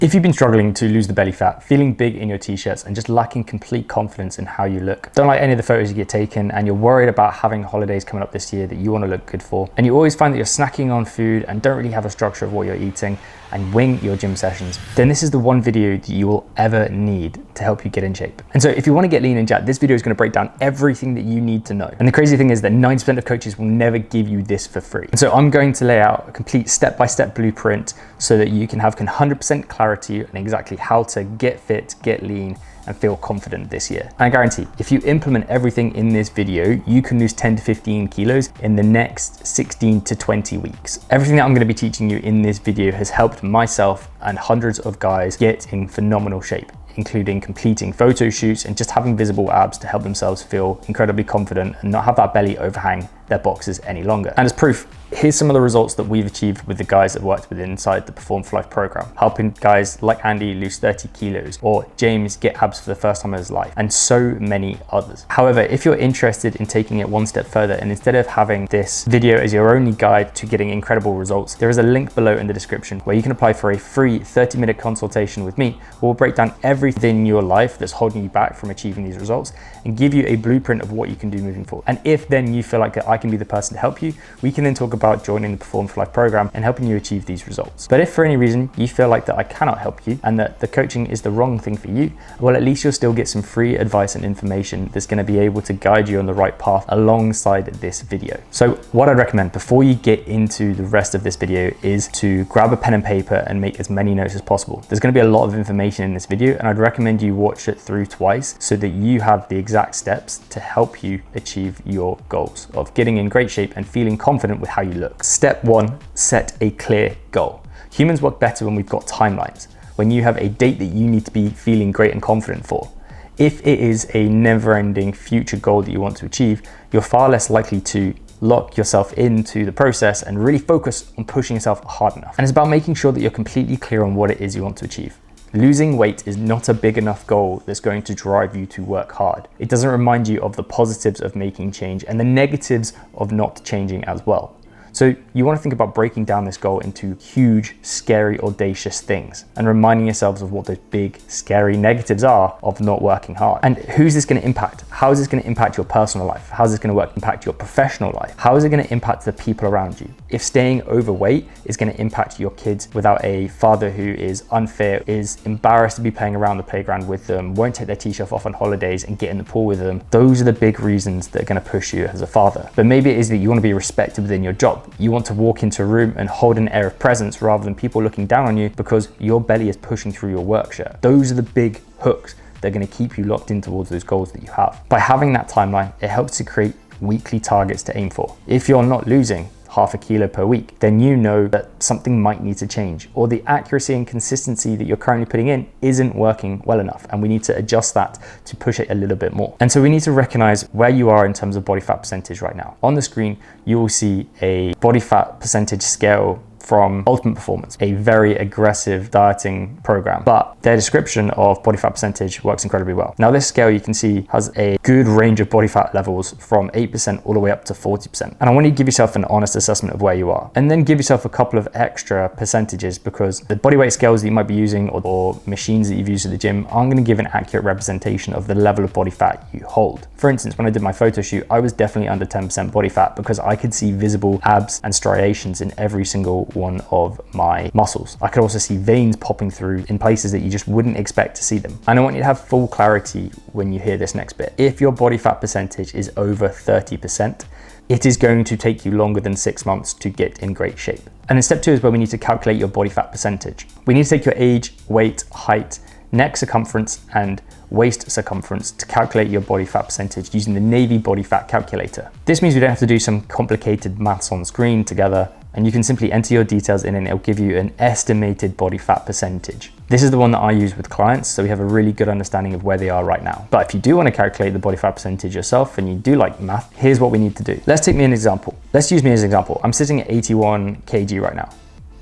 If you've been struggling to lose the belly fat, feeling big in your t-shirts and just lacking complete confidence in how you look, don't like any of the photos you get taken, and you're worried about having holidays coming up this year that you want to look good for, and you always find that you're snacking on food and don't really have a structure of what you're eating and wing your gym sessions, then this is the one video that you will ever need to help you get in shape. And so if you want to get lean and jacked, this video is going to break down everything that you need to know. And the crazy thing is that 90% of coaches will never give you this for free. And so I'm going to lay out a complete step-by-step blueprint so that you can have 100% clarity on exactly how to get fit, get lean, and feel confident this year. And I guarantee, if you implement everything in this video, you can lose 10 to 15 kilos in the next 16 to 20 weeks. Everything that I'm gonna be teaching you in this video has helped myself and hundreds of guys get in phenomenal shape, including completing photo shoots and just having visible abs to help themselves feel incredibly confident and not have that belly overhang their boxes any longer. And as proof, here's some of the results that we've achieved with the guys that worked with inside the Perform for Life program, helping guys like Andy lose 30 kilos, or James get abs for the first time in his life, and so many others. However, if you're interested in taking it one step further, and instead of having this video as your only guide to getting incredible results, there is a link below in the description where you can apply for a free 30-minute consultation with me. We'll break down everything in your life that's holding you back from achieving these results and give you a blueprint of what you can do moving forward. And if then you feel like I can be the person to help you, we can then talk about joining the Perform for Life program and helping you achieve these results. But if for any reason you feel like that I cannot help you and that the coaching is the wrong thing for you, well, at least you'll still get some free advice and information that's going to be able to guide you on the right path alongside this video. So what I'd recommend before you get into the rest of this video is to grab a pen and paper and make as many notes as possible. There's going to be a lot of information in this video, and I'd recommend you watch it through twice so that you have the exact steps to help you achieve your goals of getting in great shape and feeling confident with how you look. Step 1, set a clear goal. Humans work better when we've got timelines, when you have a date that you need to be feeling great and confident for. If it is a never-ending future goal that you want to achieve, you're far less likely to lock yourself into the process and really focus on pushing yourself hard enough. And it's about making sure that you're completely clear on what it is you want to achieve. Losing weight is not a big enough goal that's going to drive you to work hard. It doesn't remind you of the positives of making change and the negatives of not changing as well. So you want to think about breaking down this goal into huge, scary, audacious things and reminding yourselves of what those big, scary negatives are of not working hard. And who's this going to impact? How is this going to impact your personal life? How is this going to impact your professional life? How is it going to impact the people around you? If staying overweight is going to impact your kids without a father who is unfair, is embarrassed to be playing around the playground with them, won't take their t-shirt off on holidays and get in the pool with them, those are the big reasons that are going to push you as a father. But maybe it is that you want to be respected within your job. You want to walk into a room and hold an air of presence rather than people looking down on you because your belly is pushing through your work shirt. Those are the big hooks that are going to keep you locked in towards those goals that you have. By having that timeline, it helps to create weekly targets to aim for. If you're not losing half a kilo per week, then you know that something might need to change, or the accuracy and consistency that you're currently putting in isn't working well enough, and we need to adjust that to push it a little bit more. And so we need to recognize where you are in terms of body fat percentage right now. On the screen, you will see a body fat percentage scale from Ultimate Performance, a very aggressive dieting program, but their description of body fat percentage works incredibly well. Now this scale, you can see, has a good range of body fat levels from 8% all the way up to 40%. And I want you to give yourself an honest assessment of where you are, and then give yourself a couple of extra percentages, because the body weight scales that you might be using or machines that you've used at the gym aren't going to give an accurate representation of the level of body fat you hold. For instance, when I did my photo shoot, I was definitely under 10% body fat because I could see visible abs and striations in every single one of my muscles. I could also see veins popping through in places that you just wouldn't expect to see them. And I want you to have full clarity when you hear this next bit. If your body fat percentage is over 30%, it is going to take you longer than 6 months to get in great shape. And in step 2 is where we need to calculate your body fat percentage. We need to take your age, weight, height, neck circumference, and waist circumference to calculate your body fat percentage using the Navy body fat calculator. This means we don't have to do some complicated maths on screen together, and you can simply enter your details in and it'll give you an estimated body fat percentage. This is the one that I use with clients, so we have a really good understanding of where they are right now. But if you do want to calculate the body fat percentage yourself and you do like math, here's what we need to do. Let's take me an example. Let's use me as an example. I'm sitting at 81 kg right now.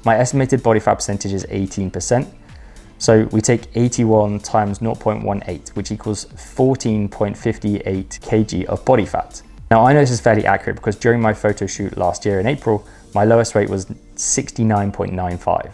My estimated body fat percentage is 18%. So we take 81 times 0.18, which equals 14.58 kg of body fat. Now I know this is fairly accurate because during my photo shoot last year in April, my lowest weight was 69.95.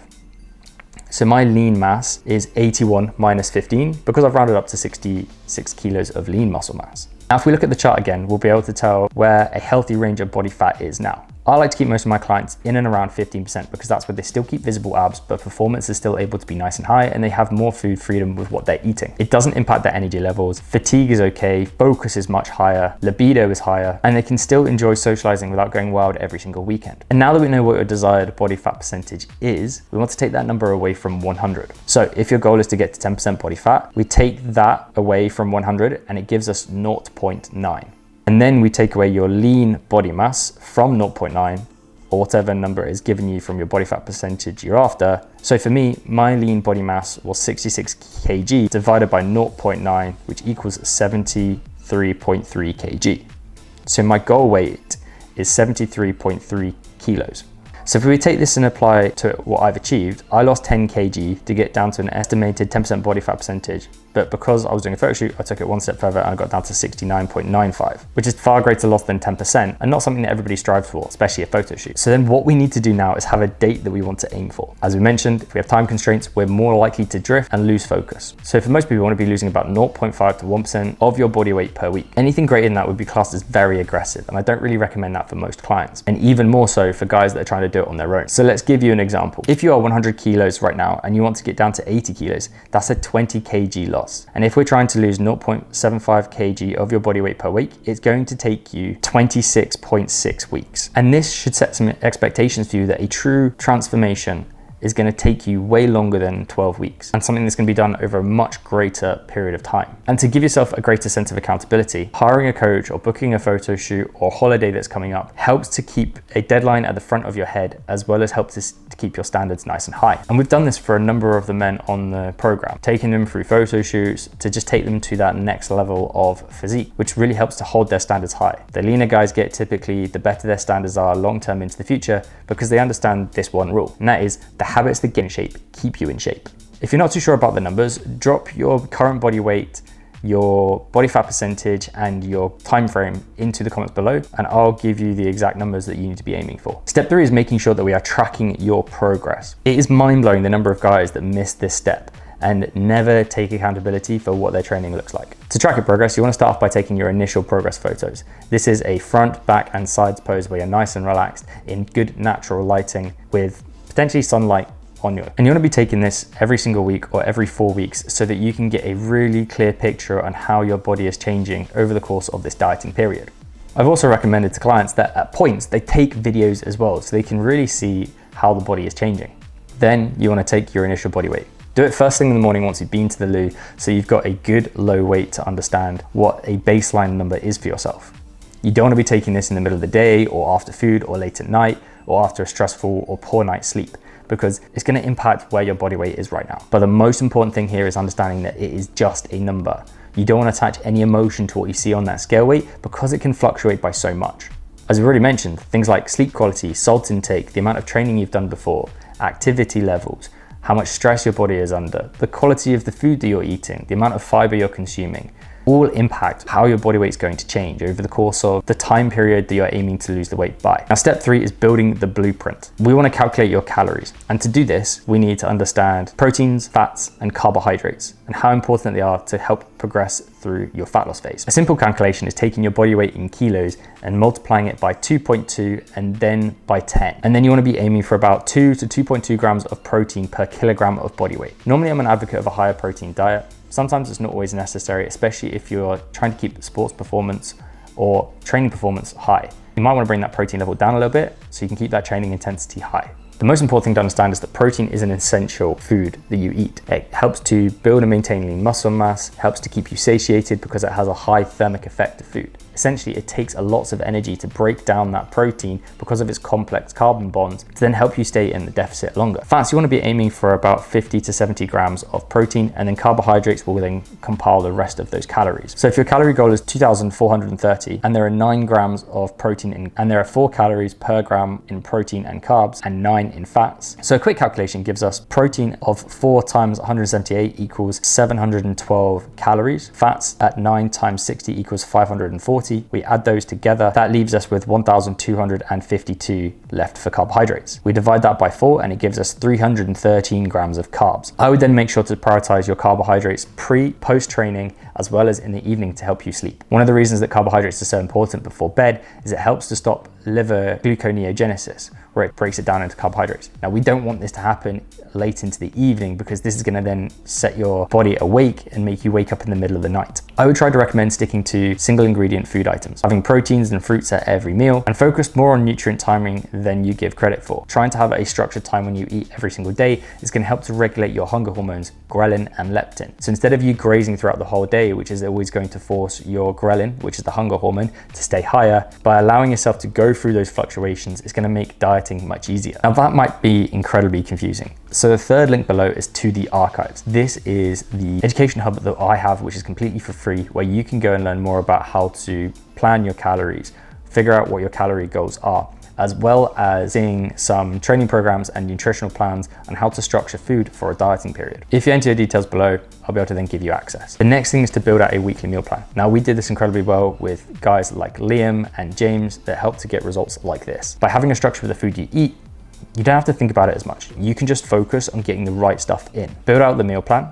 So my lean mass is 81 minus 15 because I've rounded up to 66 kilos of lean muscle mass. Now, if we look at the chart again, we'll be able to tell where a healthy range of body fat is now. I like to keep most of my clients in and around 15% because that's where they still keep visible abs, but performance is still able to be nice and high, and they have more food freedom with what they're eating. It doesn't impact their energy levels, fatigue is okay, focus is much higher, libido is higher, and they can still enjoy socializing without going wild every single weekend. And now that we know what your desired body fat percentage is, we want to take that number away from 100. So if your goal is to get to 10% body fat, we take that away from 100 and it gives us 0.9. And then we take away your lean body mass from 0.9, or whatever number is given you from your body fat percentage you're after. So for me, my lean body mass was 66 kg divided by 0.9, which equals 73.3 kg. So my goal weight is 73.3 kilos. So if we take this and apply to what I've achieved, I lost 10 kg to get down to an estimated 10% body fat percentage. But because I was doing a photo shoot, I took it one step further and I got down to 69.95, which is far greater loss than 10% and not something that everybody strives for, especially a photo shoot. So then what we need to do now is have a date that we want to aim for. As we mentioned, if we have time constraints, we're more likely to drift and lose focus. So for most people, you want to be losing about 0.5 to 1% of your body weight per week. Anything greater than that would be classed as very aggressive, and I don't really recommend that for most clients, and even more so for guys that are trying to do it on their own. So let's give you an example. If you are 100 kilos right now and you want to get down to 80 kilos, that's a 20 kg loss. And if we're trying to lose 0.75 kg of your body weight per week, it's going to take you 26.6 weeks. And this should set some expectations for you that a true transformation is going to take you way longer than 12 weeks and something that's going to be done over a much greater period of time. And to give yourself a greater sense of accountability, hiring a coach or booking a photo shoot or holiday that's coming up helps to keep a deadline at the front of your head, as well as helps to keep your standards nice and high. And we've done this for a number of the men on the program, taking them through photo shoots to just take them to that next level of physique, which really helps to hold their standards high. The leaner guys get typically, the better their standards are long-term into the future, because they understand this one rule, and that is the habits that get in shape keep you in shape. If you're not too sure about the numbers, drop your current body weight, your body fat percentage, and your time frame into the comments below, and I'll give you the exact numbers that you need to be aiming for. Step 3 is making sure that we are tracking your progress. It is mind-blowing the number of guys that miss this step and never take accountability for what their training looks like. To track your progress, you want to start off by taking your initial progress photos. This is a front, back, and sides pose where you're nice and relaxed in good natural lighting with potentially sunlight on you. And you want to be taking this every single week or every 4 weeks so that you can get a really clear picture on how your body is changing over the course of this dieting period. I've also recommended to clients that at points they take videos as well so they can really see how the body is changing. Then you want to take your initial body weight. Do it first thing in the morning once you've been to the loo, so you've got a good low weight to understand what a baseline number is for yourself. You don't want to be taking this in the middle of the day or after food or late at night or after a stressful or poor night's sleep, because it's going to impact where your body weight is right now. But the most important thing here is understanding that it is just a number. You don't want to attach any emotion to what you see on that scale weight because it can fluctuate by so much. As we've already mentioned, things like sleep quality, salt intake, the amount of training you've done before, activity levels, how much stress your body is under, the quality of the food that you're eating, the amount of fiber you're consuming, all impact how your body weight is going to change over the course of the time period that you're aiming to lose the weight by. Now, step 3 is building the blueprint. We want to calculate your calories. And to do this, we need to understand proteins, fats, and carbohydrates, and how important they are to help progress through your fat loss phase. A simple calculation is taking your body weight in kilos and multiplying it by 2.2 and then by 10. And then you want to be aiming for about 2 to 2.2 grams of protein per kilogram of body weight. Normally, I'm an advocate of a higher protein diet. Sometimes it's not always necessary, especially if you're trying to keep sports performance or training performance high. You might want to bring that protein level down a little bit so you can keep that training intensity high. The most important thing to understand is that protein is an essential food that you eat. It helps to build and maintain lean muscle mass, helps to keep you satiated because it has a high thermic effect of food. Essentially, it takes a lots of energy to break down that protein because of its complex carbon bonds to then help you stay in the deficit longer. Fats, you want to be aiming for about 50 to 70 grams of protein, and then carbohydrates will then compile the rest of those calories. So if your calorie goal is 2,430 and there are 9 grams of protein and there are 4 calories per gram in protein and carbs and 9 in fats. So a quick calculation gives us protein of 4 times 178 equals 712 calories. Fats at 9 times 60 equals 540. 140. We add those together. That leaves us with 1,252 left for carbohydrates. We divide that by 4 and it gives us 313 grams of carbs. I would then make sure to prioritize your carbohydrates post training, as well as in the evening to help you sleep. One of the reasons that carbohydrates are so important before bed is it helps to stop liver gluconeogenesis, where it breaks it down into carbohydrates. Now, we don't want this to happen late into the evening because this is gonna then set your body awake and make you wake up in the middle of the night. I would try to recommend sticking to single ingredient food items, having proteins and fruits at every meal, and focus more on nutrient timing than you give credit for. Trying to have a structured time when you eat every single day is gonna help to regulate your hunger hormones, ghrelin and leptin. So instead of you grazing throughout the whole day, which is always going to force your ghrelin, which is the hunger hormone, to stay higher, by allowing yourself to go through those fluctuations, it's gonna make dieting much easier. Now that might be incredibly confusing. So the third link below is to the archives. This is the education hub that I have, which is completely for free, where you can go and learn more about how to plan your calories, figure out what your calorie goals are, as well as seeing some training programs and nutritional plans on how to structure food for a dieting period. If you enter your details below, I'll be able to then give you access. The next thing is to build out a weekly meal plan. Now, we did this incredibly well with guys like Liam and James that helped to get results like this. By having a structure for the food you eat, you don't have to think about it as much. You can just focus on getting the right stuff in. Build out the meal plan,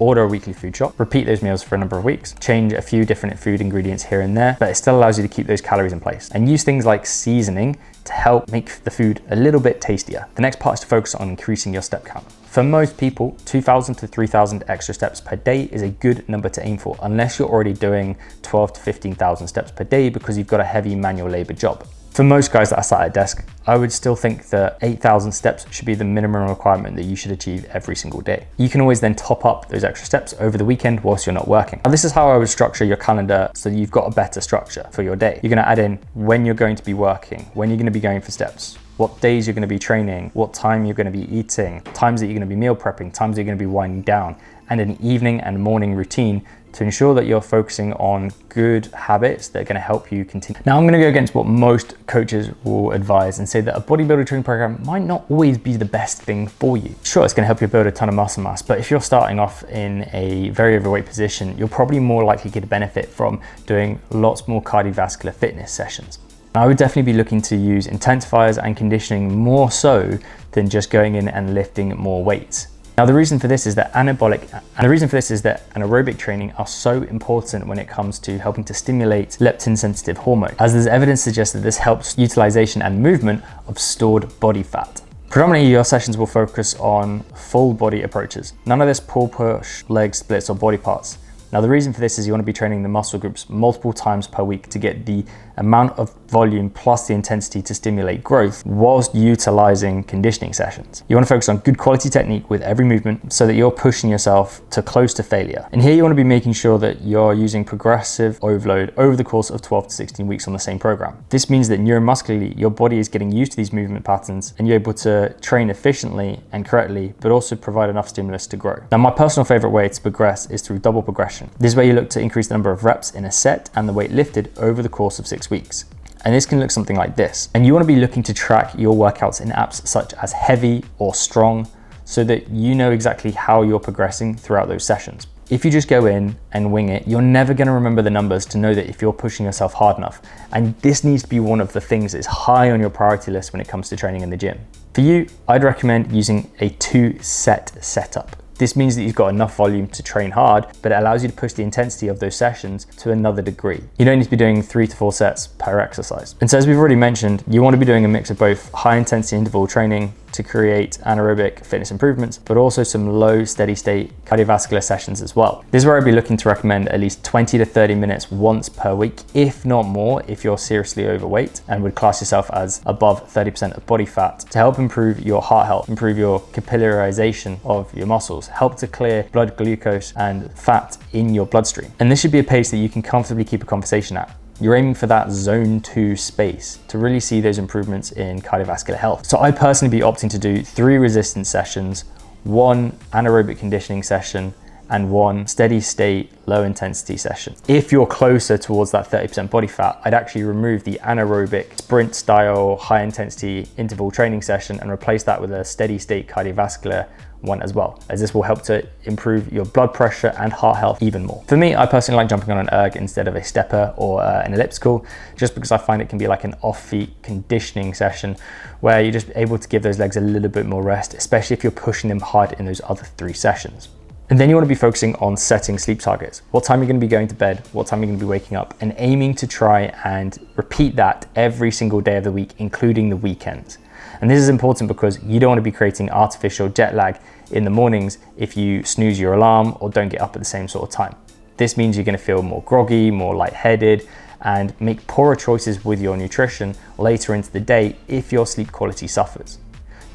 order a weekly food shop, repeat those meals for a number of weeks, change a few different food ingredients here and there, but it still allows you to keep those calories in place. And use things like seasoning to help make the food a little bit tastier. The next part is to focus on increasing your step count. For most people, 2,000 to 3,000 extra steps per day is a good number to aim for, unless you're already doing 12 to 15,000 steps per day because you've got a heavy manual labor job. For most guys that are sat at a desk, I would still think that 8,000 steps should be the minimum requirement that you should achieve every single day. You can always then top up those extra steps over the weekend whilst you're not working. Now, this is how I would structure your calendar so you've got a better structure for your day. You're gonna add in when you're going to be working, when you're gonna be going for steps, what days you're gonna be training, what time you're gonna be eating, times that you're gonna be meal prepping, times that you're gonna be winding down, and an evening and morning routine to ensure that you're focusing on good habits that are gonna help you continue. Now, I'm gonna go against what most coaches will advise and say that a bodybuilder training program might not always be the best thing for you. Sure, it's gonna help you build a ton of muscle mass, but if you're starting off in a very overweight position, you're probably more likely to benefit from doing lots more cardiovascular fitness sessions. I would definitely be looking to use intensifiers and conditioning more so than just going in and lifting more weights. Now, the reason for this is that anaerobic training are so important when it comes to helping to stimulate leptin-sensitive hormone, as there's evidence suggests that this helps utilization and movement of stored body fat. Predominantly, your sessions will focus on full body approaches. None of this pull, push, leg splits, or body parts. Now, the reason for this is you want to be training the muscle groups multiple times per week to get the amount of volume plus the intensity to stimulate growth whilst utilizing conditioning sessions. You want to focus on good quality technique with every movement so that you're pushing yourself to close to failure. And here you want to be making sure that you're using progressive overload over the course of 12 to 16 weeks on the same program. This means that neuromuscularly, your body is getting used to these movement patterns and you're able to train efficiently and correctly, but also provide enough stimulus to grow. Now, my personal favorite way to progress is through double progression. This is where you look to increase the number of reps in a set and the weight lifted over the course of 6 weeks. And this can look something like this. And you want to be looking to track your workouts in apps such as Heavy or Strong so that you know exactly how you're progressing throughout those sessions. If you just go in and wing it, you're never going to remember the numbers to know that if you're pushing yourself hard enough. And this needs to be one of the things that's high on your priority list when it comes to training in the gym. For you, I'd recommend using a 2-set setup. This means that you've got enough volume to train hard, but it allows you to push the intensity of those sessions to another degree. You don't need to be doing 3 to 4 sets per exercise. And so, as we've already mentioned, you want to be doing a mix of both high intensity interval training to create anaerobic fitness improvements, but also some low steady state cardiovascular sessions as well. This is where I'd be looking to recommend at least 20 to 30 minutes once per week, if not more, if you're seriously overweight and would class yourself as above 30% of body fat, to help improve your heart health, improve your capillarization of your muscles, help to clear blood glucose and fat in your bloodstream. And this should be a pace that you can comfortably keep a conversation at. You're aiming for that zone 2 space to really see those improvements in cardiovascular health. So I'd personally be opting to do 3 resistance sessions, 1 anaerobic conditioning session, and 1 steady state low intensity session. If you're closer towards that 30% body fat, I'd actually remove the anaerobic sprint style high intensity interval training session and replace that with a steady state cardiovascular one as well, as this will help to improve your blood pressure and heart health even more. For me, I personally like jumping on an erg instead of a stepper or an elliptical, just because I find it can be like an off-feet conditioning session where you're just able to give those legs a little bit more rest, especially if you're pushing them hard in those other 3 sessions. And then you want to be focusing on setting sleep targets. What time you're going to be going to bed, what time you're going to be waking up, and aiming to try and repeat that every single day of the week, including the weekends. And this is important because you don't want to be creating artificial jet lag in the mornings if you snooze your alarm or don't get up at the same sort of time. This means you're going to feel more groggy, more lightheaded, and make poorer choices with your nutrition later into the day if your sleep quality suffers.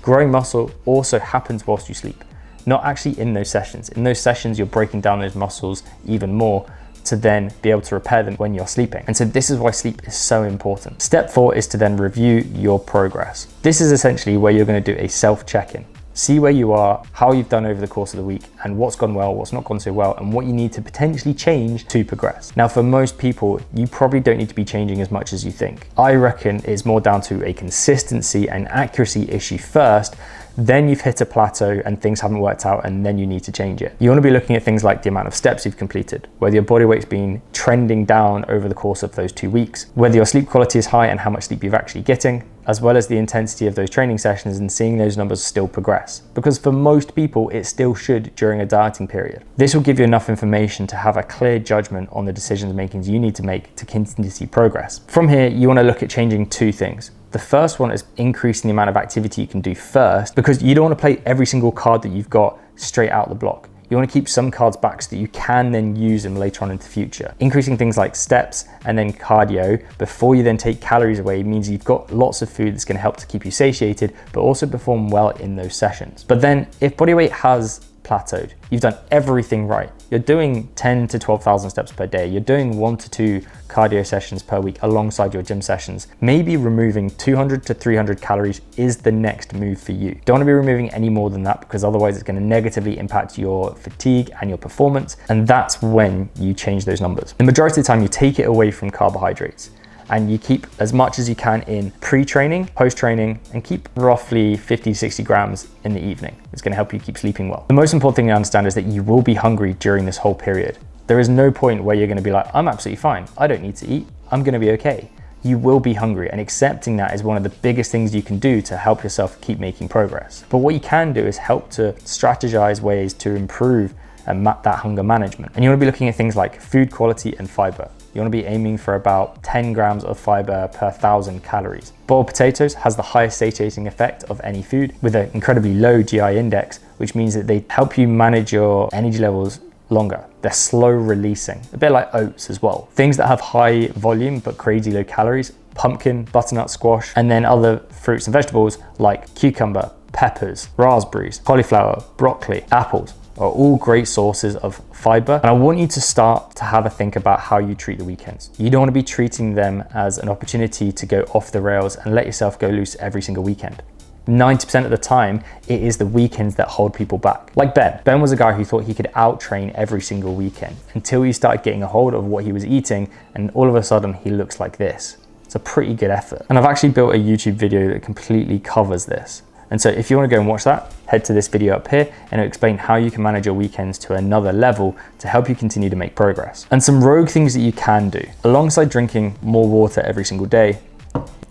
Growing muscle also happens whilst you sleep, not actually in those sessions. In those sessions, you're breaking down those muscles even more to then be able to repair them when you're sleeping. And so this is why sleep is so important. Step 4 is to then review your progress. This is essentially where you're going to do a self-check-in. See where you are, how you've done over the course of the week, and what's gone well, what's not gone so well, and what you need to potentially change to progress. Now, for most people, you probably don't need to be changing as much as you think. I reckon it's more down to a consistency and accuracy issue first, then you've hit a plateau and things haven't worked out, and then you need to change it. You want to be looking at things like the amount of steps you've completed, whether your body weight's been trending down over the course of those 2 weeks, whether your sleep quality is high and how much sleep you're actually getting, as well as the intensity of those training sessions, and seeing those numbers still progress. Because for most people, it still should during a dieting period. This will give you enough information to have a clear judgment on the decisions makings you need to make to continue to see progress. From here, you want to look at changing 2 things. The first one is increasing the amount of activity you can do first, because you don't want to play every single card that you've got straight out the block. You want to keep some cards back so that you can then use them later on into the future. Increasing things like steps and then cardio before you then take calories away means you've got lots of food that's going to help to keep you satiated, but also perform well in those sessions. But then if body weight has plateaued, you've done everything right. You're doing 10 to 12,000 steps per day. You're doing 1 to 2 cardio sessions per week alongside your gym sessions. Maybe removing 200 to 300 calories is the next move for you. Don't want to be removing any more than that, because otherwise it's going to negatively impact your fatigue and your performance. And that's when you change those numbers. The majority of the time you take it away from carbohydrates, and you keep as much as you can in pre-training, post-training, and keep roughly 50 to 60 grams in the evening. It's going to help you keep sleeping well. The most important thing to understand is that you will be hungry during this whole period. There is no point where you're going to be like, I'm absolutely fine, I don't need to eat, I'm going to be okay. You will be hungry, and accepting that is one of the biggest things you can do to help yourself keep making progress. But what you can do is help to strategize ways to improve that hunger management. And you want to be looking at things like food quality and fiber. You want to be aiming for about 10 grams of fiber per 1,000 calories. Boiled potatoes has the highest satiating effect of any food, with an incredibly low GI index, which means that they help you manage your energy levels longer. They're slow releasing, a bit like oats as well. Things that have high volume but crazy low calories: pumpkin, butternut squash, and then other fruits and vegetables like cucumber, peppers, raspberries, cauliflower, broccoli, apples are all great sources of fiber. And I want you to start to have a think about how you treat the weekends. You don't want to be treating them as an opportunity to go off the rails and let yourself go loose every single weekend. 90% of the time, it is the weekends that hold people back. Like Ben. Ben was a guy who thought he could out-train every single weekend until he started getting a hold of what he was eating, and all of a sudden he looks like this. It's a pretty good effort. And I've actually built a YouTube video that completely covers this. And so if you want to go and watch that, head to this video up here, and it'll explain how you can manage your weekends to another level to help you continue to make progress. And some rogue things that you can do. Alongside drinking more water every single day,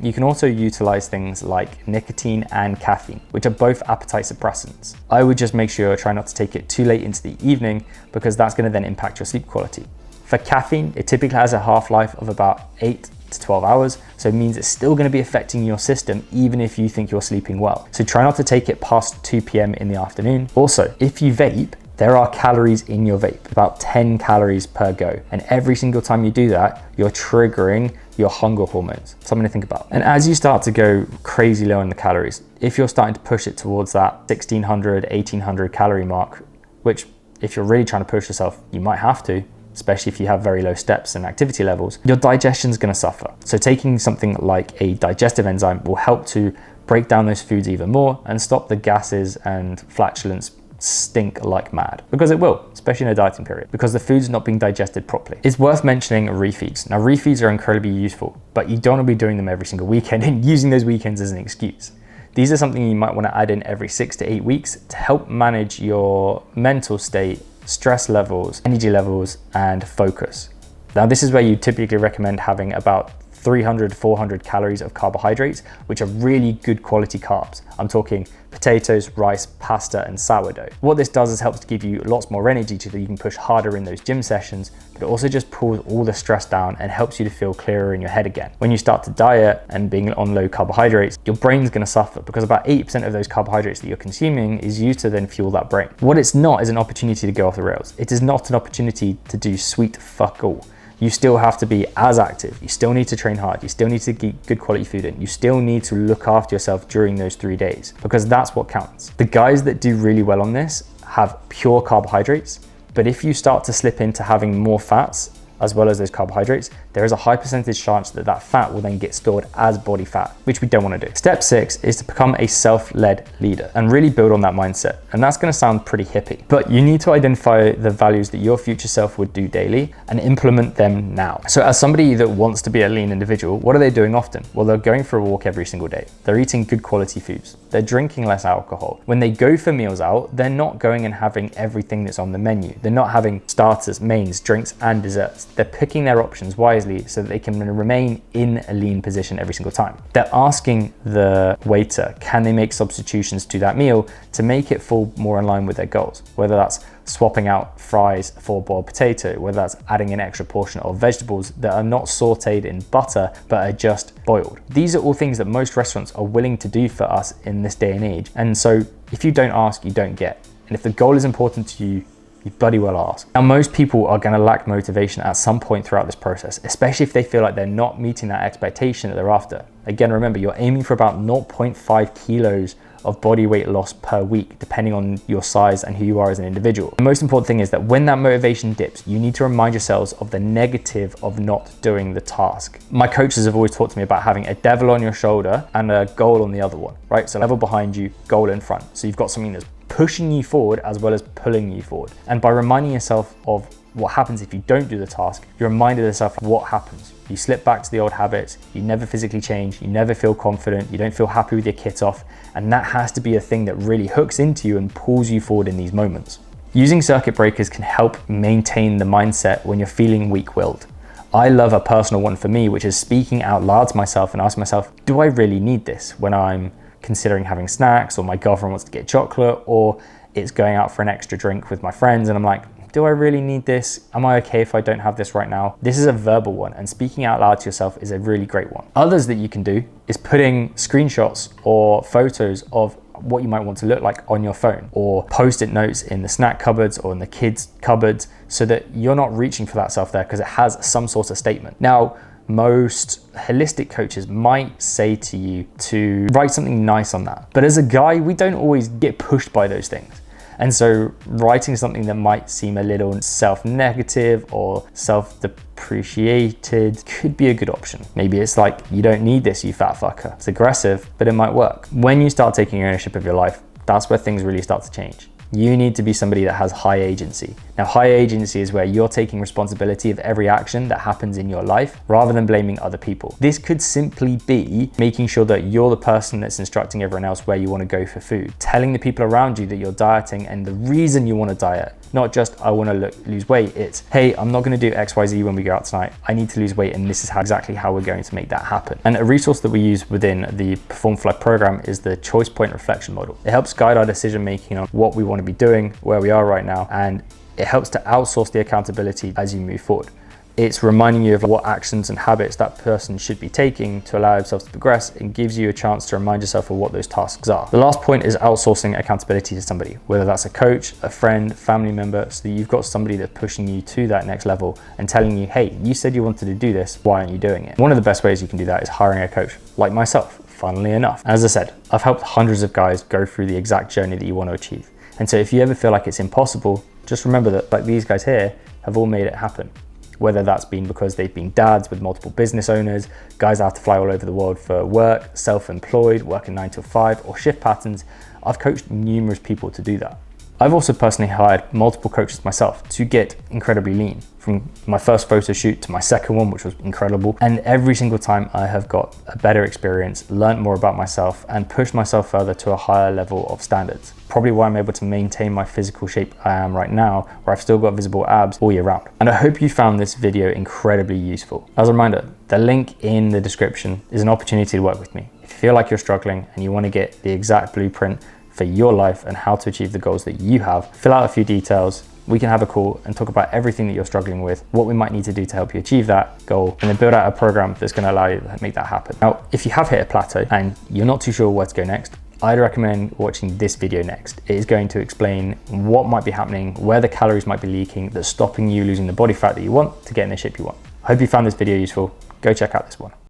you can also utilize things like nicotine and caffeine, which are both appetite suppressants. I would just make sure try not to take it too late into the evening, because that's going to then impact your sleep quality. For caffeine, it typically has a half-life of about 8 to 12 hours, so it means it's still going to be affecting your system even if you think you're sleeping well. So try not to take it past 2 p.m. in the afternoon. Also, if you vape, there are calories in your vape, about 10 calories per go. And every single time you do that, you're triggering your hunger hormones. Something to think about. And as you start to go crazy low on the calories, if you're starting to push it towards that 1600, 1800 calorie mark, which if you're really trying to push yourself, you might have to, especially if you have very low steps and activity levels, your digestion is going to suffer. So taking something like a digestive enzyme will help to break down those foods even more and stop the gases and flatulence stink like mad, because it will, especially in a dieting period, because the food's not being digested properly. It's worth mentioning refeeds. Now, refeeds are incredibly useful, but you don't want to be doing them every single weekend and using those weekends as an excuse. These are something you might want to add in every 6 to 8 weeks to help manage your mental state, stress levels, energy levels, and focus. Now, this is where you typically recommend having about 300, 400 calories of carbohydrates, which are really good quality carbs. I'm talking potatoes, rice, pasta, and sourdough. What this does is helps to give you lots more energy so that you can push harder in those gym sessions, but it also just pulls all the stress down and helps you to feel clearer in your head again. When you start to diet and being on low carbohydrates, your brain's gonna suffer because about 80% of those carbohydrates that you're consuming is used to then fuel that brain. What it's not is an opportunity to go off the rails. It is not an opportunity to do sweet fuck all. You still have to be as active. You still need to train hard. You still need to get good quality food in. You still need to look after yourself during those 3 days because that's what counts. The guys that do really well on this have pure carbohydrates, but if you start to slip into having more fats as well as those carbohydrates, there is a high percentage chance that that fat will then get stored as body fat, which we don't want to do. Step 6 is to become a self-led leader and really build on that mindset. And that's going to sound pretty hippie, but you need to identify the values that your future self would do daily and implement them now. So as somebody that wants to be a lean individual, what are they doing often? Well, they're going for a walk every single day. They're eating good quality foods. They're drinking less alcohol. When they go for meals out, they're not going and having everything that's on the menu. They're not having starters, mains, drinks, and desserts. They're picking their options wisely so that they can remain in a lean position every single time. They're asking the waiter, can they make substitutions to that meal to make it fall more in line with their goals? Whether that's swapping out fries for boiled potato, whether that's adding an extra portion of vegetables that are not sauteed in butter, but are just boiled. These are all things that most restaurants are willing to do for us in this day and age. And so if you don't ask, you don't get. And if the goal is important to you, you bloody well ask. Now, most people are going to lack motivation at some point throughout this process, especially if they feel like they're not meeting that expectation that they're after. Again, remember, you're aiming for about 0.5 kilos of body weight loss per week, depending on your size and who you are as an individual. The most important thing is that when that motivation dips, you need to remind yourselves of the negative of not doing the task. My coaches have always talked to me about having a devil on your shoulder and a goal on the other one, right? So level behind you, goal in front. So you've got something that's pushing you forward as well as pulling you forward. And by reminding yourself of what happens if you don't do the task, you're reminded yourself of what happens. You slip back to the old habits, you never physically change, you never feel confident, you don't feel happy with your kit off, and that has to be a thing that really hooks into you and pulls you forward in these moments. Using circuit breakers can help maintain the mindset when you're feeling weak-willed. I love a personal one for me, which is speaking out loud to myself and asking myself, do I really need this when I'm considering having snacks, or my girlfriend wants to get chocolate, or it's going out for an extra drink with my friends and I'm like, do I really need this? Am I okay if I don't have this right now? This is a verbal one, and speaking out loud to yourself is a really great one. Others that you can do is putting screenshots or photos of what you might want to look like on your phone, or post-it notes in the snack cupboards or in the kids' cupboards, so that you're not reaching for that self there because it has some sort of statement. Now, most holistic coaches might say to you to write something nice on that. But as a guy, we don't always get pushed by those things. And so writing something that might seem a little self-negative or self-depreciated could be a good option. Maybe it's like, you don't need this, you fat fucker. It's aggressive, but it might work. When you start taking ownership of your life, that's where things really start to change. You need to be somebody that has high agency. Now, high agency is where you're taking responsibility of every action that happens in your life rather than blaming other people. This could simply be making sure that you're the person that's instructing everyone else where you want to go for food, telling the people around you that you're dieting and the reason you want to diet. Not just, I want to lose weight. It's, hey, I'm not going to do XYZ when we go out tonight. I need to lose weight, and this is exactly how we're going to make that happen. And a resource that we use within the Perform Fly program is the choice point reflection model. It helps guide our decision making on what we want to be doing, where we are right now, and it helps to outsource the accountability as you move forward. It's reminding you of what actions and habits that person should be taking to allow themselves to progress, and gives you a chance to remind yourself of what those tasks are. The last point is outsourcing accountability to somebody, whether that's a coach, a friend, family member, so that you've got somebody that's pushing you to that next level and telling you, hey, you said you wanted to do this, why aren't you doing it? One of the best ways you can do that is hiring a coach like myself, funnily enough. As I said, I've helped hundreds of guys go through the exact journey that you want to achieve. And so if you ever feel like it's impossible, just remember that, like these guys here, have all made it happen. Whether that's been because they've been dads with multiple business owners, guys that have to fly all over the world for work, self-employed, working 9 to 5, or shift patterns, I've coached numerous people to do that. I've also personally hired multiple coaches myself to get incredibly lean. from my first photo shoot to my second one, which was incredible. And every single time I have got a better experience, learned more about myself, and pushed myself further to a higher level of standards. Probably why I'm able to maintain my physical shape I am right now, where I've still got visible abs all year round. And I hope you found this video incredibly useful. As a reminder, the link in the description is an opportunity to work with me. If you feel like you're struggling and you want to get the exact blueprint for your life and how to achieve the goals that you have, fill out a few details. We can have a call and talk about everything that you're struggling with, what we might need to do to help you achieve that goal, and then build out a program that's going to allow you to make that happen. Now, if you have hit a plateau and you're not too sure where to go next, I'd recommend watching this video next. It is going to explain what might be happening, where the calories might be leaking that's stopping you losing the body fat that you want to get in the shape you want. I hope you found this video useful. Go check out this one.